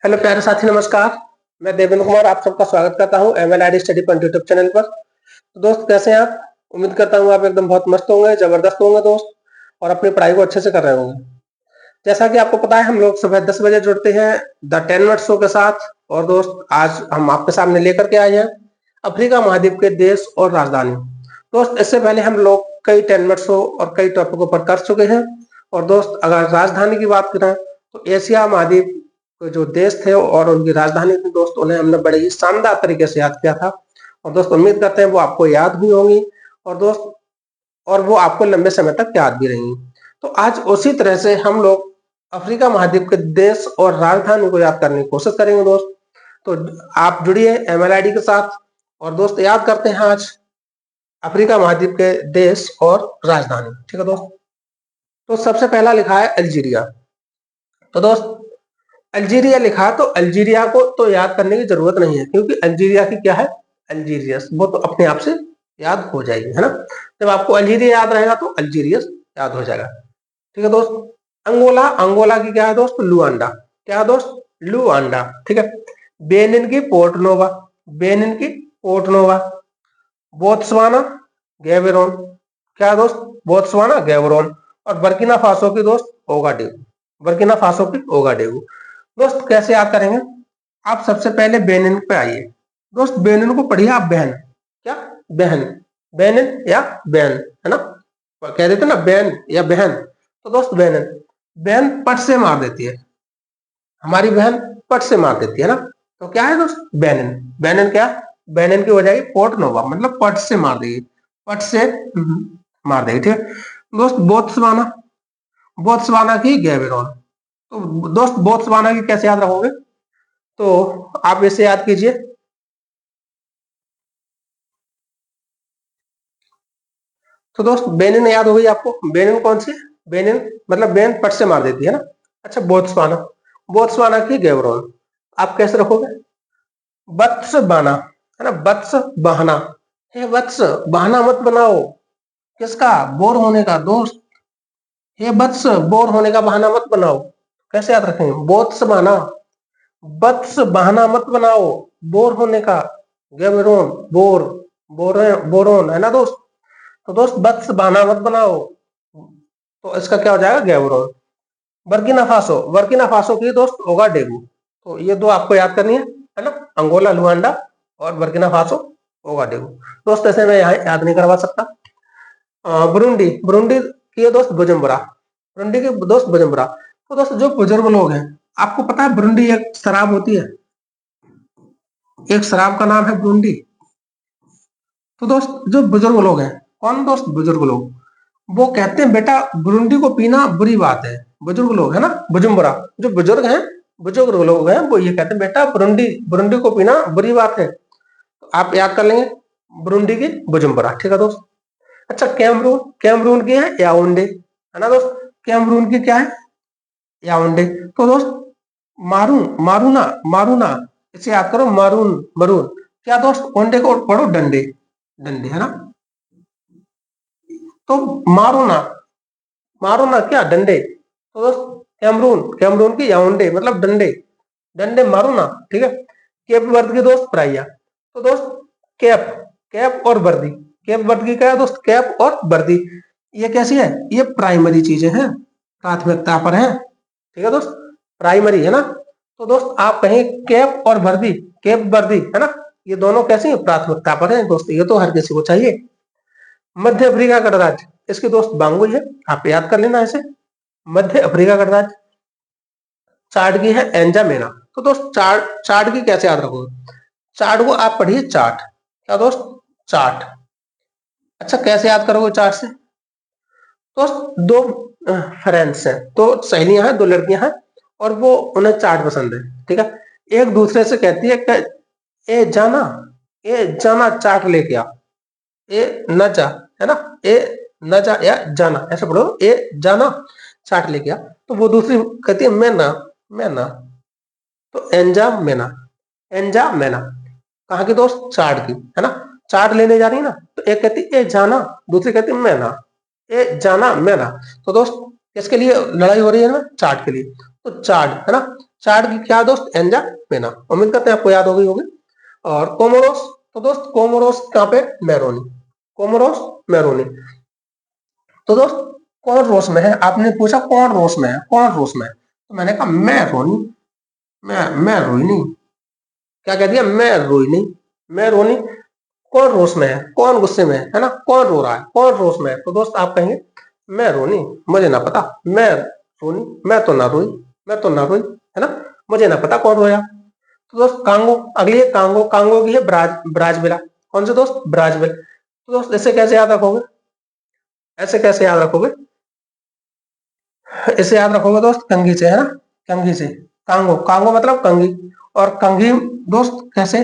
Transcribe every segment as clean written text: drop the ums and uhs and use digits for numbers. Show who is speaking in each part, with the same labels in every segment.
Speaker 1: Hello प्यारे साथी, नमस्कार। मैं देवेंद्र कुमार आप सबका स्वागत करता हूं MLID study point YouTube channel पर। तो दोस्त, कैसे हैं आप? उम्मीद करता हूं आप एकदम बहुत मस्त होंगे, जबरदस्त होंगे दोस्त, और अपनी पढ़ाई को अच्छे से कर रहे होंगे। जैसा कि आपको पता है, हम लोग सुबह 10 बजे जुड़ते हैं द 10 मिनट शो के साथ। और दोस्त, आज हम आपके सामने लेकर के आए हैं अफ्रीका महाद्वीप के देश और राजधानी। दोस्त, इससे पहले हम लोग कई 10 मिनट शो और कई टॉपिकों पर कर चुके हैं। और दोस्त, अगर राजधानी की बात करें तो एशिया महाद्वीप के जो देश थे और उनकी राजधानी थी दोस्त, उन्हें हमने बड़े ही शानदार तरीके से याद किया था। और दोस्त, उम्मीद करते हैं वो आपको याद भी होंगी, और दोस्त, और वो आपको लंबे समय तक याद भी रहेंगी। तो आज उसी तरह से हम लोग अफ्रीका महाद्वीप के देश और राजधानी को याद करने की कोशिश करेंगे दोस्त। तो आप जुड़िए MLID के साथ, और दोस्त याद करते हैं आज अफ्रीका महाद्वीप के देश और राजधानी। ठीक है दोस्त। तो सबसे पहला लिखा है अल्जीरिया। तो दोस्त, अल्जीरिया लिखा, तो अल्जीरिया को तो याद करने की जरूरत नहीं है, क्योंकि अल्जीरिया की क्या है, अल्जीरियस, वो तो अपने आप से याद हो जाएगी, है ना। जब आपको अल्जीरिया याद रहेगा तो अल्जीरियस याद हो जाएगा। ठीक है दोस्त। अंगोला, अंगोला की क्या है दोस्त, लुआंडा। क्या है दोस्त, लुआंडा। ठीक है। बेनिन की पोर्ट नोवा, बेनिन की पोर्ट नोवा। बोत्सवाना, गैबरोन। क्या है दोस्त, बोत्सवाना, गैबरोन। और बर्किना फासो की दोस्त, ओगाडेगू। बर्किना फासो की ओगाडेगू। दोस्त, कैसे याद करेंगे? आप सबसे पहले बेनिन पे आइए। दोस्त, बेनिन को पढ़िए आप बहन। क्या, बहन। बेनिन या बहन, है ना। कह देते ना बहन या बहन। तो दोस्त, बेनिन, बहन पट से मार देती है, हमारी बहन पट से मार देती है ना। तो क्या है दोस्त, बेनिन। बेनिन क्या, बेनिन की हो जाएगी पोर्ट नोवा, मतलब पट से मार देगी, पट से मार देगी। ठीक है दोस्त। बोत्सवाना, बोत्सवाना की गैबरोन। तो दोस्त, बोत्सवाना की कैसे याद रखोगे? तो आप इसे याद कीजिए। तो दोस्त, बेनिन याद हो गई आपको। बेनिन कौन सी? बेनिन मतलब बेन पट से मार देती है ना। अच्छा, बोत्सवाना, बोत्सवाना की गैबरोन। आप कैसे रखोगे? वत्स बहाना, है ना, वत्स बहाना। हे वत्स, बहाना मत बनाओ। किसका, बोर होने का दोस्त। हे वत्स, बोर होने का बहाना मत बनाओ। कैसे याद रखेंगे? बोत्स बहाना, वत्स बहाना मत बनाओ, बोर होने का। गैबरोन, बोर, बोरोन, है ना दोस्त। तो दोस्त, वत्स बहाना मत बनाओ, तो इसका क्या हो जाएगा, गैबरोन। बर्किना फासो, बर्किना फासो की दोस्त ओगाडेगू। तो ये दो आपको याद करनी है ना, अंगोला, लुआंडा और बर्किना फासो, ओगाडेगू। दोस्त, ऐसे मैं यहाँ याद नहीं करवा सकता। बुरुंडी, बुरुंडी की है दोस्त बुजुम्बरा, बुरुंडी की दोस्त बुजुम्बरा। तो दोस्त, जो बुजुर्ग लोग हैं, आपको पता है बुरुंडी एक शराब होती है, एक शराब का नाम है बुरुंडी। तो दोस्त, जो बुजुर्ग लोग हैं, कौन दोस्त, बुजुर्ग लोग, वो कहते हैं बेटा बुरुंडी को पीना बुरी बात है। बुजुर्ग लोग है ना, बुजुम्बरा, जो बुजुर्ग हैं, बुजुर्ग लोग हैं, वो ये कहते हैं बेटा बुरुंडी, बुरुंडी को पीना बुरी बात है। तो आप याद कर लेंगे बुरुंडी की बुजुम्बरा। ठीक है दोस्त। अच्छा, कैमरून, कैमरून की है याओंडे, है ना दोस्त। कैमरून की क्या है, याओंडे। तो दोस्त, मारून, मारूना, मारूना, इसे याद करो, मारून, मरून। क्या दोस्त, ओंडे को पढ़ो डंडे, डंडे, है ना। तो मारूना, मारूना क्या, डंडे। तो दोस्त, कैमरून, कैमरून की याओंडे मतलब डंडे, डंडे मारूना। ठीक है। केप वर्द की दोस्त प्राइया। तो दोस्त, कैप, कैप और वर्दी। कैप वर्द की क्या है दोस्त, कैप और वर्दी। ये कैसी है, ये प्राइमरी चीजें हैं, प्राथमिकता पर है। ठीक है दोस्त, प्राइमरी, है ना। तो दोस्त, आप कहें कैप और वर्दी, कैप वर्दी, है ना, ये दोनों कैसी है, प्राथमिकता पर है दोस्त, ये तो हर किसी को चाहिए। मध्य अफ्रीका का गणराज्य, इसकी दोस्त बांगुई है, आप याद कर लेना इसे। मध्य अफ्रीका का गणराज्य। चार्ट की है एंजामेना। तो दोस्त, चार्ट, चार्ट की कैसे याद रखोगे? चार्ट को आप पढ़िए चार्ट। क्या दोस्त, चार्ट। अच्छा, कैसे याद करोगे चार्ट से? दोस्त, दो फ्रेंड्स हैं, दो सहेलियां हैं, दो लड़कियां हैं, और वो, उन्हें चार्ट पसंद है। ठीक है। एक दूसरे से कहती है कि ए जाना, ए जाना चार्ट लेके आ। ए न जा, है ना, ए न जा या जाना, ऐसा पढ़ो, ए जाना चार्ट लेके आ। तो वो दूसरी कहती है मैं ना, मैं ना। तो एंजा मेना, एंजा मेना, कहाँ की दोस्त, चार्ट की, है ना। चार्ट लेने जा रही है ना, तो एक कहती ए जाना, दूसरी कहती मैं ना, ए जाना मैं ना। तो दोस्त, किसके लिए लड़ाई हो रही है ना, चार्ट के लिए। तो चार्ट, है ना, चाड की क्या दोस्त, एंजा पेना। उम्मीद करते हैं आपको याद हो गई होगी। और कोमोरोस, तो दोस्त कोमोरोस कहाँ पे, मैरोनी, कोमोरोस मैरोनी। तो दोस्त कौन रोस में है, आपने पूछा कौन रोस में है, कौन रोस में है, तो मैंने कहा मैं रोनी, मैं रोहिणी। क्या कह दिया, मैं रोहिणी, मैं रोनी। कौन रोस में है, कौन गुस्से में है ना, कौन रो रहा है, कौन रोस में है, तो दोस्त आप कहेंगे मैं रोनी, मुझे ना पता, मैं रोनी, मैं तो ना रोई, मैं तो ना रोई, है ना, मुझे ना पता कौन रोया। तो दोस्त कांगो, अगली है कांगो, कांगो की है ब्राजबिला। कौन से दोस्त, ब्राजबिल। तो दोस्त इसे कैसे याद रखोगे, ऐसे कैसे याद रखोगे, इसे याद रखोगे दोस्त कंघी से, है ना, कंघी से। कांगो, कांगो मतलब कंघी। और कंघी दोस्त कैसे,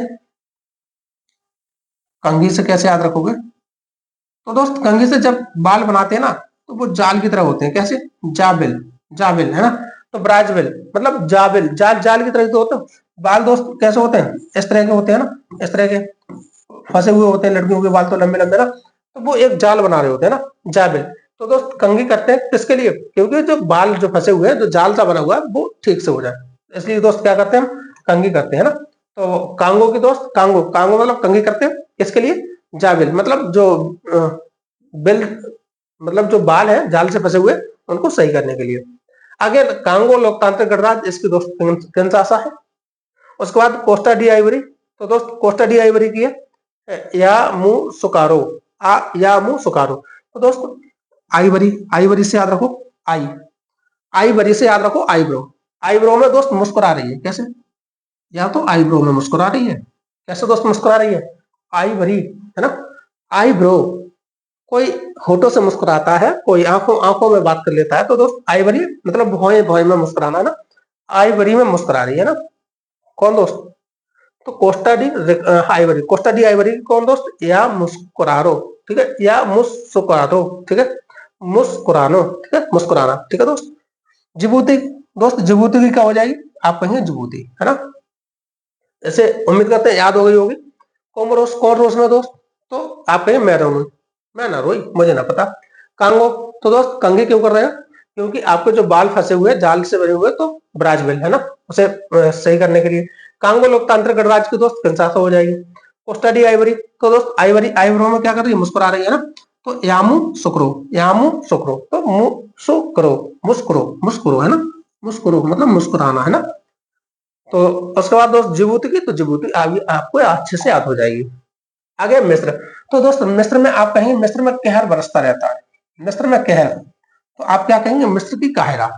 Speaker 1: कंघी से कैसे याद रखोगे, तो दोस्त कंघी से जब बाल बनाते हैं ना, तो वो जाल की तरह होते हैं, कैसे, जाबिल, जाबिल, है ना। तो ब्राजबिल मतलब जाबिल, जाल, जाल की तरह तो होते हैं बाल दोस्त, कैसे होते हैं, इस तरह के होते हैं ना, इस तरह के फंसे हुए होते हैं, लड़कियों के बाल तो लंबे लंबे ना, तो वो एक जाल बना रहे होते हैं ना, जाबिल। तो दोस्त कंघी करते हैं किसके लिए, क्योंकि जो बाल जो फंसे हुए हैं, जो जाल सा बना हुआ है, वो ठीक से हो जाए, इसलिए दोस्त क्या करते हैं हम, कंघी करते हैं ना। तो कांगो की दोस्त, कांगो, कांगो मतलब कंघी करते हैं किसके लिए, जाबिल मतलब जो बिल, मतलब जो बाल है जाल से फंसे हुए, उनको सही करने के लिए। आगे कांगो लोकतांत्रिक गणराज्य, इसकी दोस्त किंशासा है। उसके बाद कोस्टा डी आइवरी, तो दोस्त कोस्टा डी आइवरी की है या मु सुकारो, या मु सुकारो। तो दोस्त आइवरी, आइवरी से याद रखो, आई, आइवरी से याद रखो आईब्रो, आईब्रो में दोस्त मुस्कुरा रही है, कैसे, या तो आईब्रो में मुस्कुरा रही है, कैसे दोस्त मुस्कुरा रही है, आईवरी, है ना, आईब्रो। कोई होठों से मुस्कुराता है, कोई आंखों आंखों में बात कर लेता है, तो दोस्त आईवरी मतलब भौएं भौएं में मुस्कुराना ना, आईवरी में मुस्कुरा रही है ना, कौन दोस्त, तो Costa D Ivory, Costa D Ivory कौन दोस्त, या मुस्कुरारो, ठीक है, या मुस्कुरारो, ठीक है, मुस्कुरानो, ठीक है, मुस्कुराना, ठीक है दोस्त। जिबूती, दोस्त जिबूती की क्या हो जाएगी, आप कहेंगे जिबूती, है ना। ऐसे उम्मीद करते हैं याद हो गई होगी। कोमरोस, कौन रोस में दोस्त, तो आप कहेंगे मैं रोई, मैं ना रोई, मुझे ना पता। कांगो, तो दोस्त कंघी क्यों कर रहे हो, क्योंकि आपके जो बाल फंसे हुए जाल से बने हुए, तो ब्राजबिल, है ना, उसे सही करने के लिए। कांगो लोकतांत्रिक गणराज्य की दोस्त किंशासा हो जाएगी। कोस्टा डी आइवरी, तो दोस्त आइवरी आइब्रो में क्या कर रही है, मुस्कुरा रही है ना, तो यामू सुक्रो, यामू सुक्रो, तो मुस्कुरो, मुस्कुरो, मुस्कुरो, है ना, मुस्कुरो मतलब मुस्कुराना, है ना। तो उसके बाद दोस्त जिबूती की, तो जिबूती आपको अच्छे से याद हो जाएगी। आगे मिस्र, तो दोस्त मिस्र में आप कहेंगे मिस्र में कहर बरसता रहता है, मिस्र में कहर, तो आप क्या कहेंगे, मिस्र की काहिरा,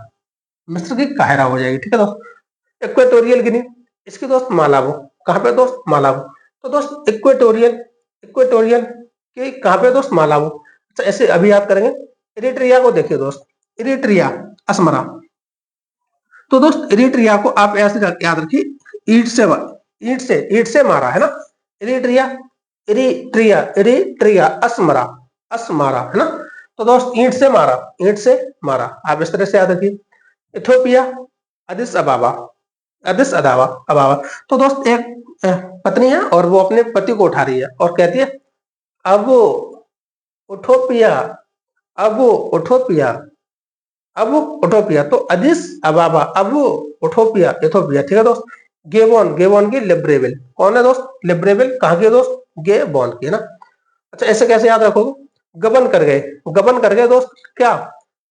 Speaker 1: मिस्र की काहिरा हो जाएगी, ठीक है दोस्त। इक्वेटोरियल गिनी, इसकी दोस्त मालावो, कहाँ पे दोस्त, मालावो। तो दोस्त इक्वेटोरियल, इक्वेटोरियल की कहाँ पे दोस्त, मालावो। अच्छा ऐसे अभी याद करेंगे, इरिट्रिया को देखिए दोस्त, इरिट्रिया, असमरा। तो दोस्त इरिट्रिया को आप ऐसे याद रखिए, ईट से मारा, है ना, इरिट्रिया, इरिट्रिया, इरिट्रिया, असमरा, असमारा, है ना। तो दोस्त ईंट से मारा, ईंट से मारा, आप इस तरह से याद रखिए। इथोपिया, अदिस अबाबा, अदिस अदावा, अबाबा। तो दोस्त एक पत्नी है और वो अपने पति को उठा रही है और कहती है अब उठोपिया, अब उठोपिया, अब उठोपिया, तो अदिस अबाबा, अब उठोपिया, इथोपिया, ठीक है दोस्त। गेबोन, गेबोन की लिब्रेविल, कौन है दोस्त, लिब्रेविल कहाँ की दोस्त, गेबोन की, है ना। अच्छा ऐसे कैसे याद रखोगे, गबन कर गए, गबन कर गए दोस्त, क्या,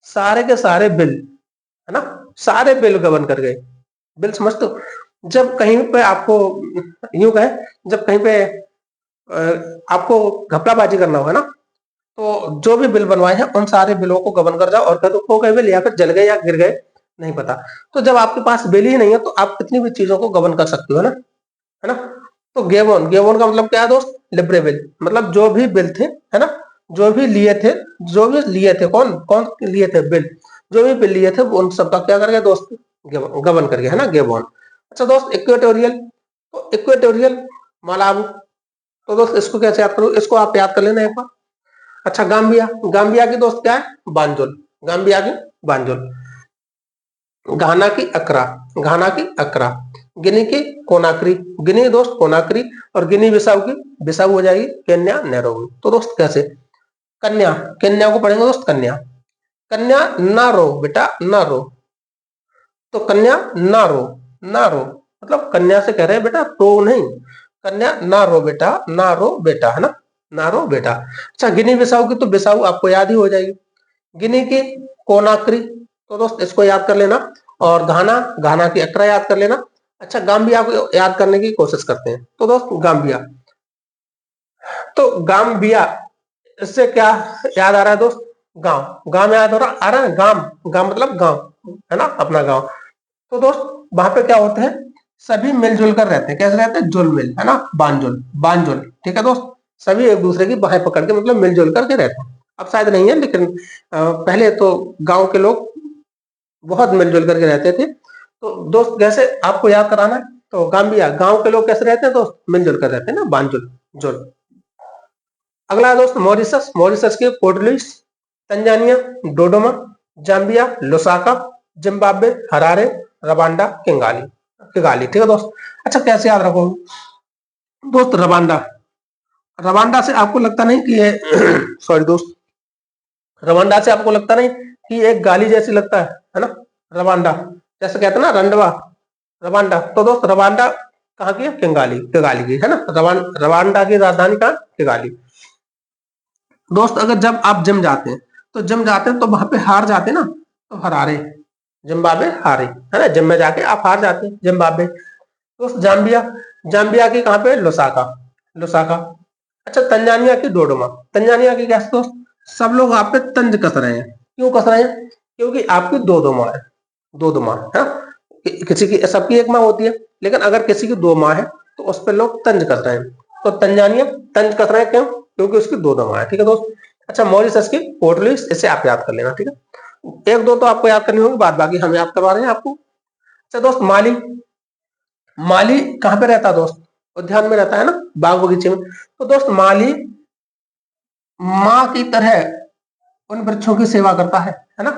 Speaker 1: सारे के सारे बिल, है ना, सारे बिल गबन कर गए, बिल समझते हो, जब कहीं पे आपको यूं कहें, जब कहीं पे आपको घपलाबाजी करना होगा ना, तो जो भी बिल बनवाए हैं उन सारे बिलों को गबन कर जाओ और कह दो खो गए बिल, या फिर जल गए या गिर गए, नहीं पता। तो जब आपके पास बिल ही नहीं है, तो आप कितनी भी चीजों को गबन कर सकते हो ना, है ना। तो गेवोन, गेवोन का मतलब क्या है दोस्त, लिब्रे बिल, मतलब जो भी बिल थे, है ना, जो भी लिए थे, जो भी लिए थे, कौन कौन लिए थे बिल, जो भी बिल लिए थे उन सबका क्या कर गया दोस्त, गबन कर गया, है ना, गेवोन। अच्छा दोस्त इक्वेटोरियल, तो इक्वेटोरियल मालाबू, तो दोस्त इसको कैसे याद करो, इसको आप याद कर लेना एक बार। अच्छा गाम्बिया, गाम्बिया की दोस्त क्या है, बांजुल, गाम्बिया की बांजुल। घाना की अकरा, घाना की अकरा। गिनी की कोनाक्री, गिनी दोस्त कोनाक्री। और गिनी बिसाऊ की बिसाऊ हो जाएगी केन्या नैरोबी। तो दोस्त कैसे, कन्या, कन्या को पढ़ेंगे दोस्त, कन्या, कन्या ना रो बेटा, ना रो, तो कन्या ना रो, ना रो, मतलब कन्या से कह रहे हैं बेटा रो नहीं, कन्या ना रो बेटा, ना रो बेटा, है ना, ना रो बेटा। अच्छा, गिनी बिसाऊ की तो बिसाऊ आपको याद ही हो जाएगी। गिनी की कोनाक्री, तो दोस्त इसको याद कर लेना। और घाना, घाना की अक्रा याद कर लेना। अच्छा, गाम्बिया को याद करने की कोशिश करते हैं। तो दोस्त गाम्बिया, तो गाम्बिया, इससे क्या याद आ रहा है दोस्त? गांव, गांव याद आ रहा है, गांव, गांव मतलब गांव, है ना, अपना गांव। तो दोस्त वहां पे क्या होते हैं, सभी मिलजुल कर रहते हैं। कैसे रहते हैं? जुल मिल, है ना, बांजुल, बांजुल, ठीक है दोस्त। सभी एक दूसरे की बाहें पकड़ के, मतलब मिलजुल करके रहते हैं। अब शायद नहीं है, लेकिन पहले तो गांव के लोग बहुत मिलजुल करके रहते थे। तो दोस्त कैसे आपको याद कराना है, तो गांबिया, गांव के लोग कैसे रहते हैं दोस्त? मिलजुल कर रहते हैं ना, बांजुल, जुल। अगला है दोस्त मॉरिशस, मॉरिशस के Port Louis, Tanzania, Dodoma, Zambia, Lusaka, Zimbabwe, Harare, Rwanda, किंगाली, किगाली, ठीक है दोस्त। अच्छा, कैसे याद रखोगे दोस्त? रवांडा, रवांडा से आपको लगता नहीं कि ये सॉरी दोस्त, रवांडा से आपको लगता नहीं कि एक गाली जैसी लगता है ना, रवांडा, जैसे कहते हैं ना रंडवा, रवांडा। तो दोस्त रवांडा कहाँ की है? किंगाली, किगाली की, है ना। रवांडा की राजधानी कहाँ? किगाली। दोस्त अगर जब आप जिम जाते हैं, तो जिम जाते हैं तो वहां पे हार जाते हैं ना, तो हरारे, जिम्बाब्वे हारे, है ना, जिम में जाके आप हार जाते हैं, जिम्बाब्वे। दोस्त जाम्बिया, जाम्बिया की कहाँ पे? Lusaka, Lusaka. अच्छा, तंजानिया की डोडोमा, तंजानिया की कैसे दोस्त? सब लोग आप पे तंज कस रहे हैं। क्यों कस रहे हैं? क्योंकि आपकी दो दो माँ है, दो दो माँ है ना। किसी की, सबकी एक माँ होती है, लेकिन अगर किसी की दो माँ है तो उस पर लोग तंज कस रहे हैं। तो तंजानिया तंज कस रहे हैं, क्यों? क्योंकि उसकी दो दो माँ है, ठीक है दोस्त। अच्छा, मॉरिशस की पोर्ट लुइस, इसे आप याद कर लेना, ठीक है। एक दो तो आपको याद करनी होगी, बाद बाकी हम याद करवा रहे हैं आपको। अच्छा दोस्त, माली, माली कहाँ पे रहता है दोस्त? उद्यान में रहता है ना, बाग बगीचे में। तो दोस्त माली माँ की तरह उन वृक्षों की सेवा करता है ना,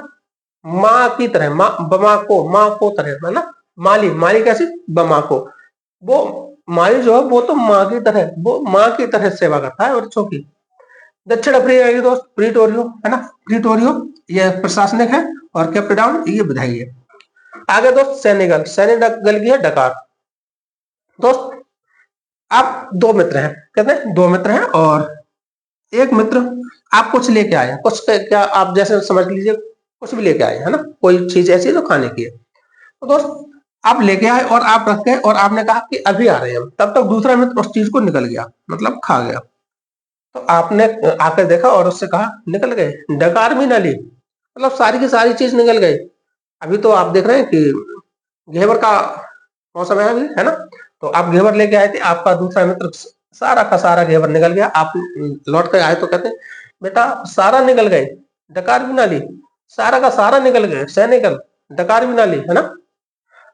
Speaker 1: माँ की तरह, माँ बमा को, माँ को तरह, है ना। माली, माली कैसी? बमा को। वो माली जो है वो तो माँ की तरह, वो माँ की तरह सेवा करता है वृक्षों की। दक्षिण अफ्रीका की दोस्त प्रीटोरियो, है ना, प्रीटोरियो, ये प्रशासनिक है। और केप टाउन ये विधायी है। आगे दोस्त सेनेगल, सेनेगल की है डकार। दोस्त आप दो मित्र हैं, कहते हैं दो मित्र हैं, और एक मित्र आप कुछ लेके आए हैं, कुछ क्या आप जैसे समझ लीजिए कुछ भी लेके आए, है ना, कोई चीज ऐसी जो खाने की है। तो दोस्त आप लेके आए और आप रख गए, और आपने कहा कि अभी आ रहे हैं हम, तब तक दूसरा मित्र उस चीज को निकल गया, मतलब खा गया। तो आपने आकर देखा और उससे कहा निकल गए, डकार भी ना ली, मतलब सारी की सारी चीज निकल गई। अभी तो आप देख रहे हैं कि घेवर का मौसम है अभी, है ना। तो आप घेवर लेके आए थे, आपका दूसरा मित्र सारा का सारा घेवर निकल गया। आप लौट कर आए तो कहते बेटा सारा निकल गए, डकार भी ना ली, सारा का सारा निकल गए, सेनेगल, डकार भी ना ली, है ना।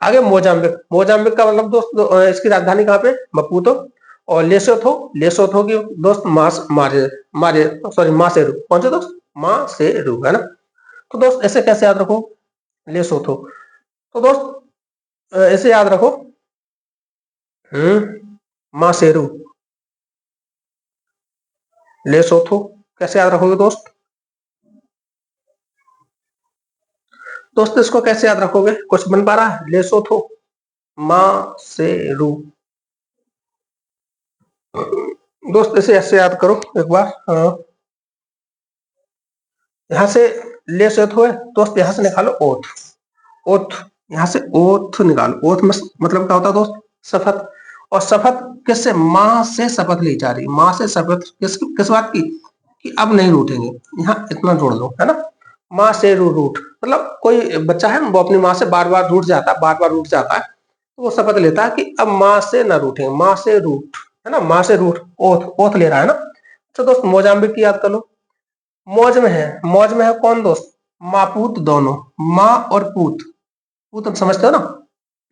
Speaker 1: आगे मोजाम्बिक, मोजाम्बिक का मतलब दोस्त इसकी राजधानी कहाँ पे? मपूतो। और लेसोथो, लेसोथो की दोस्त मास मारे, मारे सॉरी मासेरू, कौन से दोस्त? मासेरू, है ना। तो दोस्त ऐसे कैसे याद रखो? लेसोथो। तो दोस्त ऐसे याद रखो, मासेरू, लेसोथो, कैसे याद रखोगे दोस्त? दोस्त इसको कैसे याद रखोगे? कुछ बन पा रहा है? Lesotho, Maseru. दोस्त इसे ऐसे याद करो एक बार, यहां से ले से है दोस्त, यहां से निकालो ओथ, ओथ, यहां से ओथ निकालो। ओथ मतलब क्या होता है दोस्त? शपथ। और शपथ किससे? माँ से शपथ ली जा रही, माँ से शपथ किस बात की? कि अब नहीं रूठेंगे, यहाँ इतना जोड़ दो, है ना। माँ से रूठ, मतलब कोई बच्चा है वो अपनी माँ से बार बार रूठ जाता है, बार बार रूठ जाता है, तो वो शपथ लेता है कि अब माँ से ना रूठेंगे, माँ से रूठ, है ना, माँ से रूठ, ओथ, ओथ ले रहा है ना। तो दोस्त मोजाम्बिक की याद कर लो। मौज में है, मौज में है कौन दोस्त? मापूत दोनों, माँ और पूत, पूत समझते हो ना,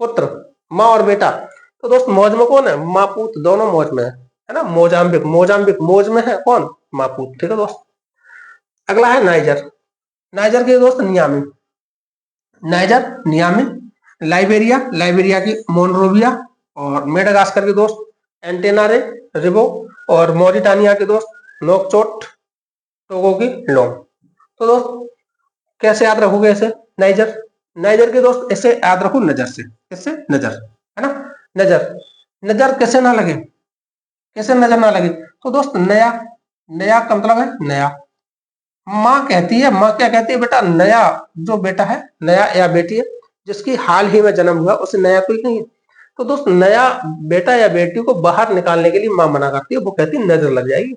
Speaker 1: पुत्र, माँ और बेटा। तो दोस्त मौज में कौन है? मापूत दोनों मौज में है ना। मोजाम्बिक, मोजाम्बिक मौज में है कौन? मापूत, ठीक है दोस्त। अगला है नाइजर, नाइजर के दोस्त Naomi, niger Naomi. Liberia, Liberia की मोनरोविया। और मेडागास्कर के दोस्त एंटेनारे, रिबो। और मॉरिटानिया के दोस्त नोकचोट, टोगो की लोंग। तो दोस्त कैसे याद रखोगे इसे? नाइजर, नाइजर की दोस्त ऐसे याद रखो नजर से, किससे? नजर, है ना? नजर, नजर कैसे ना लगे, कैसे नजर ना लगे? तो दोस्त नया, नया का मतलब है नया। माँ कहती है, माँ क्या कहती है बेटा? नया जो बेटा है, नया या बेटी है जिसकी हाल ही में जन्म हुआ, उसे नया कोई नहीं है। तो दोस्त नया बेटा या बेटी को बाहर निकालने के लिए माँ मना करती है, वो कहती है नजर लग जाएगी।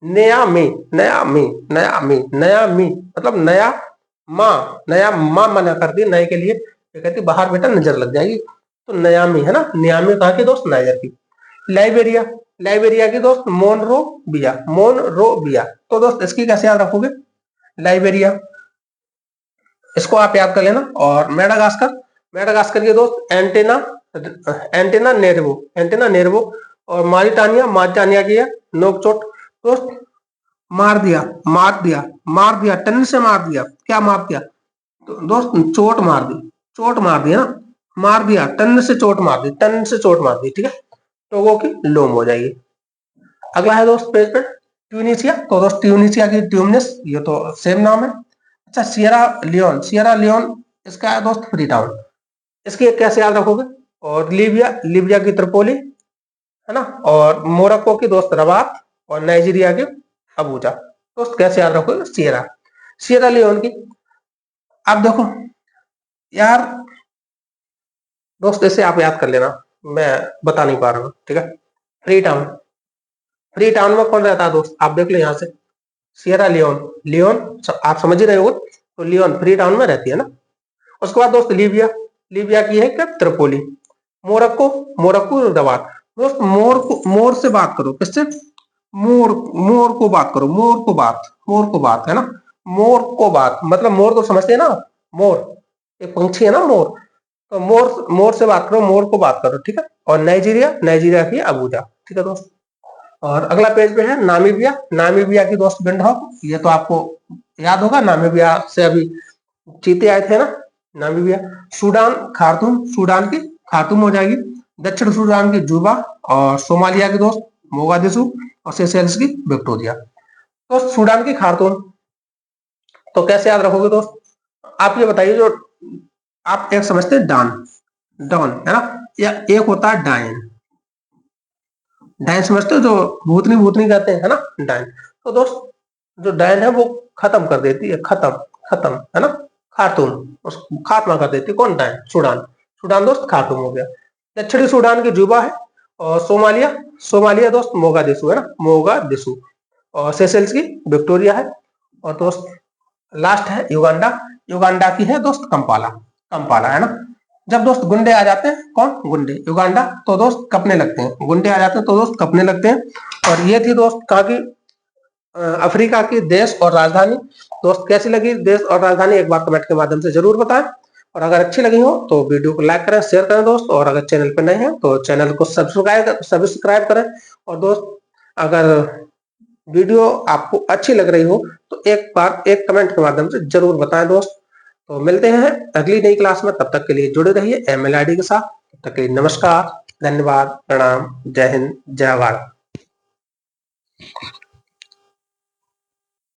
Speaker 1: नया मी, नया मी, नया मी, नया मी मतलब नया माँ, नया माँ मना करती है नए के लिए, ये कहती है बाहर बेटा नजर लग जाएगी। तो नया मी है ना, नया मी कहाँ की दोस्त? नाइजर की। लाइबेरिया, लाइबेरिया की दोस्त मोनरोविया, मोनरोविया। तो दोस्त इसकी कैसे याद रखोगे? लाइबेरिया, इसको आप याद कर लेना। और मेडागास्कर, मेडागास्कर के दोस्त एंटेना, एंटेना नेरवो, एंटेना नेरवो। और मारिटानिया, मारिटानिया की है नोकचोट। दोस्त मार दिया, मार दिया, मार दिया, टन से मार दिया, क्या मार दिया? तो दोस्त चोट मार दी, चोट मार दी ना, मार दिया, टन से चोट मार दी, टन से चोट मार दी, ठीक है? तो वो की लोम हो जाएगी। अगला है दोस्त पेज पे ट्यूनिसिया। तो दोस्त ट्यूनिसिया की ट्यूमनेस, ये तो सेम नाम है। अच्छा सियरा लियोन, सियरा लियोन इसका है दोस्त फ्री टाउन, इसकी कैसे याद रखोगे? और लीबिया, लीबिया की त्रिपोली, है ना? और मोरक्को की दोस्त रबात, और नाइजीरिया के अबूजा। दोस्त कैसे याद रखोगे? सियरा, सियरा लियोन की। आप देखो यार दोस्त, ऐसे आप याद कर लेना, मैं बता नहीं पा रहा हूँ, ठीक है? फ्री टाउन, फ्री टाउन में कौन रहता है दोस्त? आप देख लो यहाँ से, सियरा लियोन, लियोन आप समझ ही रहे हो, तो लियोन फ्री टाउन में रहती है ना। उसके बाद दोस्त लीबिया, लीबिया की है क्या? त्रिपोली। Morocco, Morocco Rabat. दोस्त मोर को, मोर से बात करो, किससे? मोर, मोर को बात करो, मोर को बात, मोर को बात, है ना? मोर को बात मतलब मोर तो समझते हैं ना, मोर एक पंछी है ना, मोर। तो मोर, मोर से बात करो, मोर को बात करो, ठीक है? और नाइजीरिया, नाइजीरिया की अबूजा, ठीक है दोस्त? और अगला पेज पे है नामीबिया, नामीबिया की दोस्त विंडहॉक, ये तो आपको याद होगा, नामीबिया से अभी चीते आए थे ना, नामीबिया। सूडान, खार्तूम, सूडान की खार्तूम हो जाएगी। दक्षिण सूडान की जुबा। और सोमालिया की दोस्त मोगादिशु। और सेशेल्स की विक्टोरिया। तो सूडान की खार्तूम, तो कैसे याद रखोगे दोस्त? आप ये बताइए, जो आप एक समझते हैं डान, डॉन है ना, या एक होता है डायन, डायन समझते हो, जो भूतनी, भूतनी कहते हैं, है ना, डायन। तो दोस्त जो डायन है वो खत्म कर देती है, खत्म, खत्म, है ना? खार्तूम, उस खात्मा कर देती है, कौन? डायन, सूडान, सूडान दोस्त खार्तूम हो गया। दक्षिणी सूडान की जुबा है। और सोमालिया, सोमालिया दोस्त मोगादिशु, है ना, मोगादिशु। और सेशेल्स की विक्टोरिया है। और दोस्त लास्ट है युगांडा, युगांडा की है दोस्त कंपाला, कंपाला, है ना? जब दोस्त गुंडे आ जाते हैं, कौन? गुंडे, युगांडा, तो दोस्त कपने लगते हैं, गुंडे आ जाते हैं तो दोस्त कपने लगते हैं। और ये थी दोस्त कहाँ की? अफ्रीका की देश और राजधानी। दोस्त कैसी लगी देश और राजधानी, एक बार कमेंट के माध्यम से जरूर बताएं। और अगर अच्छी लगी हो तो वीडियो को लाइक करें, शेयर करें दोस्त। और अगर चैनल पर नए हैं तो चैनल को सब्सक्राइब करें। और दोस्त अगर वीडियो आपको अच्छी लग रही हो तो एक बार एक कमेंट के माध्यम से जरूर बताएं दोस्त। तो मिलते हैं अगली नई क्लास में, तब तक के लिए जुड़े रहिए MLID के साथ। तब तक के लिए नमस्कार, धन्यवाद, प्रणाम, जय हिंद, जय भारत।